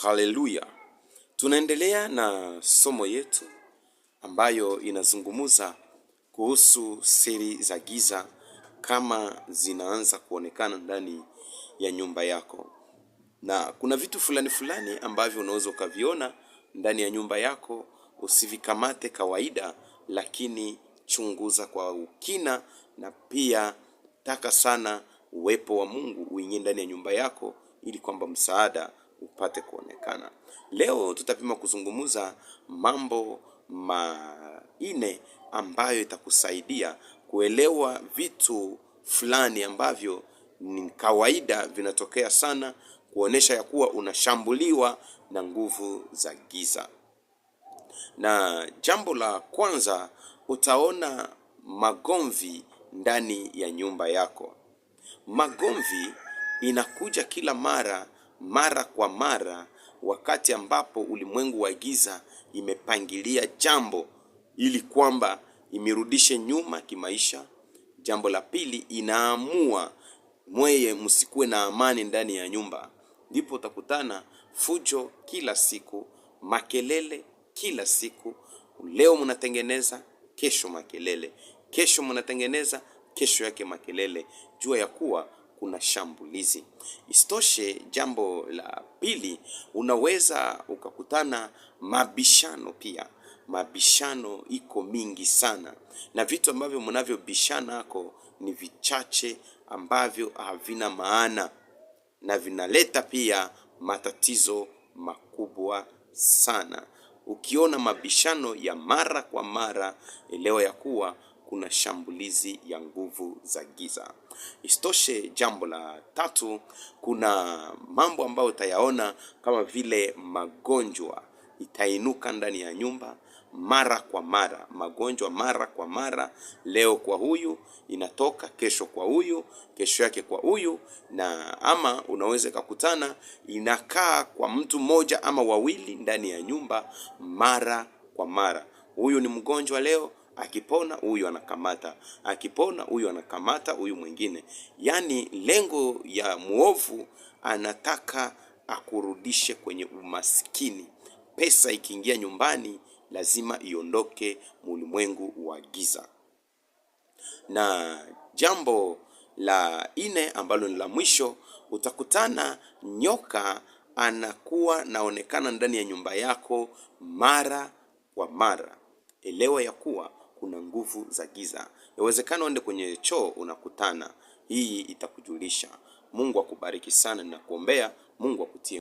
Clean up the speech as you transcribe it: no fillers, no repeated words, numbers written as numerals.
Haleluya. Tunaendelea na somo yetu ambayo inazungumuza kuhusu siri za giza kama zinaanza kuonekana ndani ya nyumba yako. Na kuna vitu fulani ambavyo unaweza ukaviona ndani ya nyumba yako, usivikamate kawaida, lakini chunguza kwa ukina, na pia taka sana uwepo wa Mungu uingie ndani ya nyumba yako ili kwamba msaada upate kuonekana. Leo tutapima kuzungumuza mambo manne ambayo itakusaidia kuelewa vitu fulani ambavyo ni kawaida vinatokea sana, kuonesha ya kuwa unashambuliwa na nguvu za giza. Na jambo la kwanza, utaona magomvi ndani ya nyumba yako. Magomvi inakuja kila mara kwa mara, wakati ambapo ulimwengu wa giza imepangilia jambo ili kwamba imirudishe nyuma kimaisha. Jambo la pili, inaamua mweye msikuwe na amani ndani ya nyumba. Ndipo utakutana fujo kila siku, makelele kila siku. Leo mnatengeneza, kesho makelele. Kesho mnatengeneza, kesho yake makelele. Jua ya kuwa kuna shambulizi. Isitoshe, jambo la pili, unaweza ukakutana mabishano pia. Mabishano iko mingi sana, na vitu ambavyo mnavyobishana hako ni vichache ambavyo havina maana, na vinaleta pia matatizo makubwa sana. Ukiona mabishano ya mara kwa mara, elewa ya kuwa kuna shambulizi ya nguvu za giza. Isitoshe, jambo la tatu, kuna mambo ambayo utayaona kama vile magonjwa itainuka ndani ya nyumba mara kwa mara. Magonjwa mara kwa mara, leo kwa huyu inatoka, kesho kwa huyu, kesho yake kwa huyu, na ama unaweza kukutana inakaa kwa mtu mmoja ama wawili ndani ya nyumba mara kwa mara. Huyu ni mgonjwa leo, akipona huyu anakamata, akipona huyu anakamata huyu mwingine. Yani lengo ya muovu anataka akurudishe kwenye umaskini. Pesa ikiingia nyumbani lazima iondoke ulimwengu wa giza. Na jambo la nne ambalo ni la mwisho, utakutana nyoka anakuwa naonekana ndani ya nyumba yako mara kwa mara. Elewa ya kuwa kuna nguvu za giza. Yawezekana uende kwenye choo unakutana. Hii itakujulisha. Mungu akubariki sana, na kuombea Mungu akutie